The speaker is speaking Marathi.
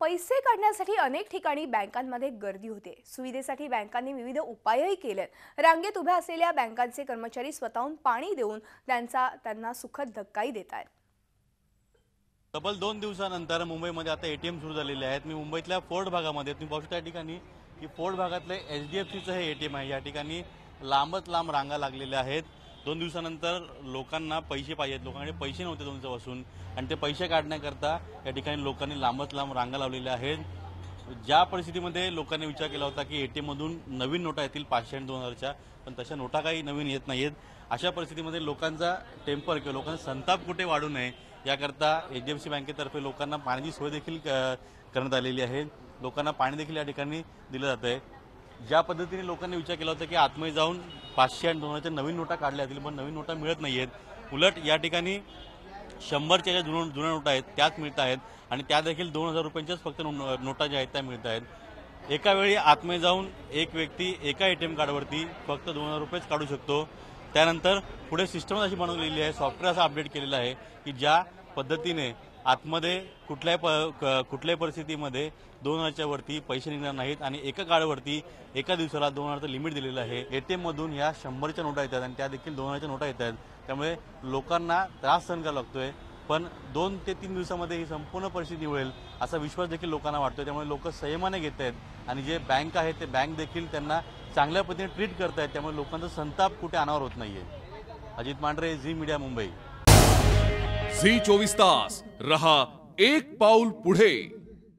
पैसे काढण्यासाठी अनेक ठिकाणी बँकांमध्ये गर्दी होते। सुविधेसाठी बँकांनी विविध उपायही केलेत। रांगेत उभ्या असलेल्या बँकांचे कर्मचारी स्वतःहून पाणी देऊन त्यांना सुखद धक्काही देत आहेत। तब्बल 2 दिवसानंतर मुंबईमध्ये आता एटीएम सुरू झालेले आहेत। मी मुंबईतल्या फोर्ट भागामध्ये तुम्ही पाहू शकता या ठिकाणी की फोर्ट भागातले एचडीएफसीचं हे एटीएम आहे। या ठिकाणी लांबच लांब रांगा लागलेल्या आहेत। 2 दिवसानंतर लोकांना पैसे पाहिजेत, लोकांकडे पैसे नव्हते 2 दिवसापासून आणि ते पैसे काढण्याकरता या ठिकाणी लोकांनी लांबच लांब रांगा लावलेल्या आहेत। ज्या परिस्थितीमध्ये लोकांनी विचार केला होता की एटीएम मधून नवीन नोटा येतील 500 आणि 2000च्या, पण तशा नोटा काही नवीन येत नाहीत। अशा परिस्थितीमध्ये लोकांचा टेम्पर किंवा लोकांचा संताप कुठे वाढू नये याकरता एचडीएफसी बँकेतर्फे लोकांना पाण्याची सोय देखील करण्यात आलेली आहे। लोकांना पाणी देखील या ठिकाणी दिलं जातंय। ज्या पद्धतीने लोकांनी विचार केला होता की आतमध्ये जाऊन 500 आणि 2000च्या नवीन नोटा काढल्या जातील, पण नवीन नोटा मिळत नाहीयेत। उलट या ठिकाणी 100च्या ज्या जुन्या नोटा आहेत त्याच मिळत आहेत आणि त्या देखील 2000 रुपयांच्याच फक्त नोटा ज्या आहेत त्या मिळत आहेत। एका वेळी आतमध्ये जाऊन एक व्यक्ती एका एटीएम कार्डवरती फक्त 2000 रुपयेच काढू शकतो। त्यानंतर पुढे सिस्टम अशी बनवलेली आहे, सॉफ्टवेअर असं अपडेट केलेलं आहे की ज्या पद्धतीने आतमध्ये कुठल्याही परिस्थितीमध्ये 2000च्या वरती पैसे निघणार नाहीत आणि एका कार्डवरती एका दिवसाला 2000चं लिमिट दिलेलं आहे। एटीएम मधून ह्या 100च्या नोटा येतात आणि त्या देखील 2000च्या नोटा येतात। त्यामुळे लोकांना त्रास सहन करावा लागतोय, पण 2 ते 3 दिवसामध्ये ही संपूर्ण परिस्थिती होईल असा विश्वास देखील लोकांना वाटतोय। त्यामुळे लोक संयमाने घेत आहेत आणि जे बँक आहे ते बँक देखील त्यांना चांगल्या पद्धतीने ट्रीट करतायत। त्यामुळे लोकांचा संताप कुठे अनावर होत नाहीये। अजित मांढरे, झी मीडिया, मुंबई। झी 24 तास रहा एक पाऊल पुढे।